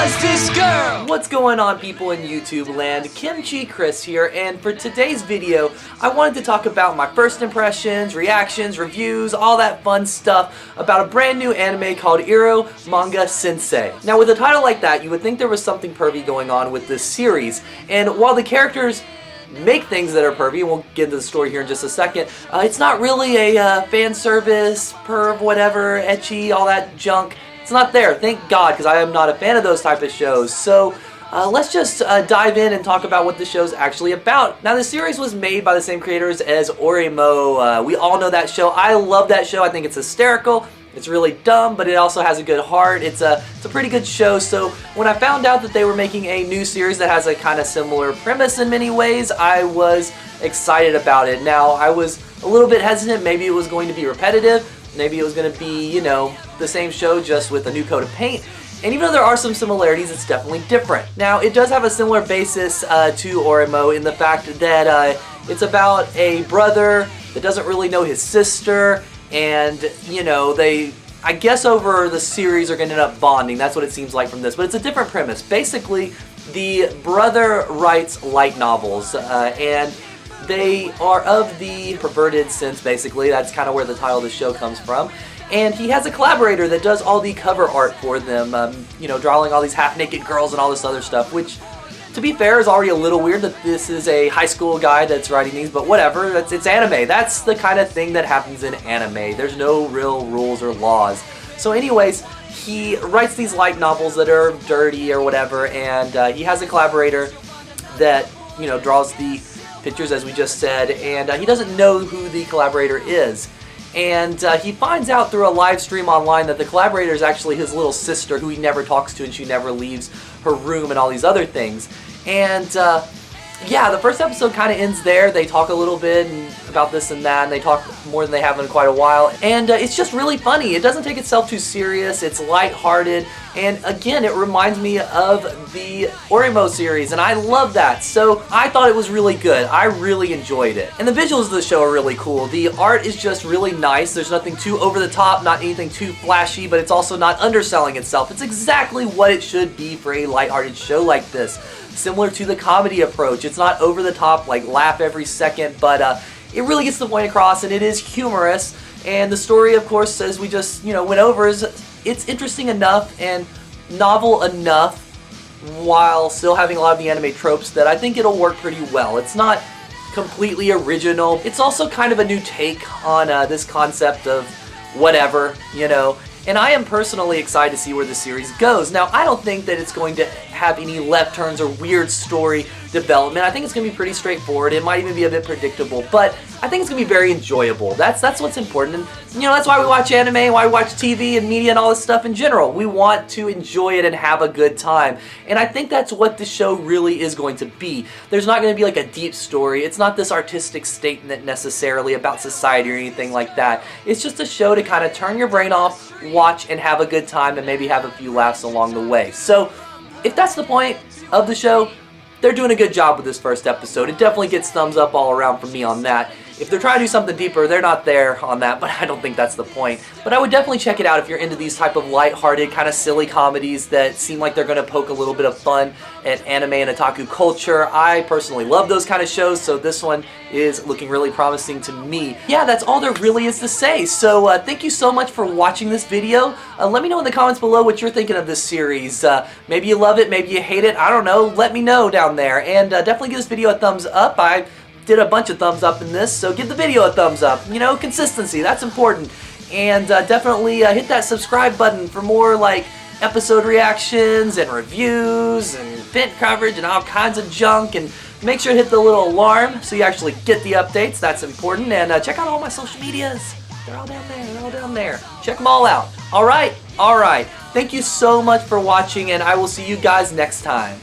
was this girl? What's going on, people in YouTube land? Kimchi Chris here, and for today's video, I wanted to talk about my first impressions, reactions, reviews, all that fun stuff about a brand new anime called Eromanga Sensei. Now, with a title like that, you would think there was something pervy going on with this series, and while the characters make things that are pervy, and we'll get into the story here in just a second, it's not really a fan service, perv, whatever, ecchi, all that junk. It's not there, thank God, because I am not a fan of those type of shows. So let's just dive in and talk about what the show's actually about. Now, the series was made by the same creators as Eromanga. We all know that show. I love that show. I think it's hysterical. It's really dumb, but it also has a good heart. It's a pretty good show. So when I found out that they were making a new series that has a kind of similar premise in many ways, I was excited about it. Now, I was a little bit hesitant. Maybe it was going to be repetitive. Maybe it was going to be, you know, the same show just with a new coat of paint. And even though there are some similarities, it's definitely different. Now, it does have a similar basis to Eromanga in the fact that it's about a brother that doesn't really know his sister, and, you know, they, I guess over the series, are going to end up bonding. That's what it seems like from this. But it's a different premise. Basically, the brother writes light novels, and they are of the perverted sense, basically. That's kind of where the title of the show comes from. And he has a collaborator that does all the cover art for them, you know, drawing all these half-naked girls and all this other stuff, which, to be fair, is already a little weird that this is a high school guy that's writing these, but whatever, it's anime. That's the kind of thing that happens in anime. There's no real rules or laws. So anyways, he writes these light novels that are dirty or whatever, and he has a collaborator that, you know, draws the pictures, as we just said, and he doesn't know who the collaborator is. And he finds out through a live stream online that the collaborator is actually his little sister, who he never talks to, and she never leaves her room and all these other things. And yeah, the first episode kind of ends there. They talk a little bit about this and that, and they talk more than they have in quite a while. And it's just really funny. It doesn't take itself too serious. It's lighthearted. And again, it reminds me of the Eromanga series, and I love that. So I thought it was really good. I really enjoyed it. And the visuals of the show are really cool. The art is just really nice. There's nothing too over the top, not anything too flashy, but it's also not underselling itself. It's exactly what it should be for a lighthearted show like this. Similar to the comedy approach. It's not over the top, like laugh every second, but it really gets the point across, and it is humorous. And the story, of course, as we just, you know, went over, is it's interesting enough and novel enough while still having a lot of the anime tropes that I think it'll work pretty well. It's not completely original. It's also kind of a new take on this concept of whatever, you know. And I am personally excited to see where the series goes. Now, I don't think that it's going to have any left turns or weird story development. I think it's going to be pretty straightforward. It might even be a bit predictable, but I think it's going to be very enjoyable. That's what's important. And, you know, that's why we watch anime, why we watch TV and media and all this stuff in general. We want to enjoy it and have a good time. And I think that's what the show really is going to be. There's not going to be like a deep story. It's not this artistic statement necessarily about society or anything like that. It's just a show to kind of turn your brain off, watch, and have a good time, and maybe have a few laughs along the way. So if that's the point of the show, they're doing a good job with this first episode. It definitely gets thumbs up all around from me on that. If they're trying to do something deeper, they're not there on that, but I don't think that's the point. But I would definitely check it out if you're into these type of lighthearted, kind of silly comedies that seem like they're going to poke a little bit of fun at anime and otaku culture. I personally love those kind of shows, so this one is looking really promising to me. Yeah, that's all there really is to say. So thank you so much for watching this video. Let me know in the comments below what you're thinking of this series. Maybe you love it, maybe you hate it. I don't know. Let me know down there. And definitely give this video a thumbs up. I did a bunch of thumbs up in this, so give the video a thumbs up. You know, consistency, that's important. And definitely hit that subscribe button for more like episode reactions and reviews and event coverage and all kinds of junk. And make sure to hit the little alarm so you actually get the updates. That's important. And check out all my social medias. They're all down there. They're all down there. Check them all out. All right. All right. Thank you so much for watching, and I will see you guys next time.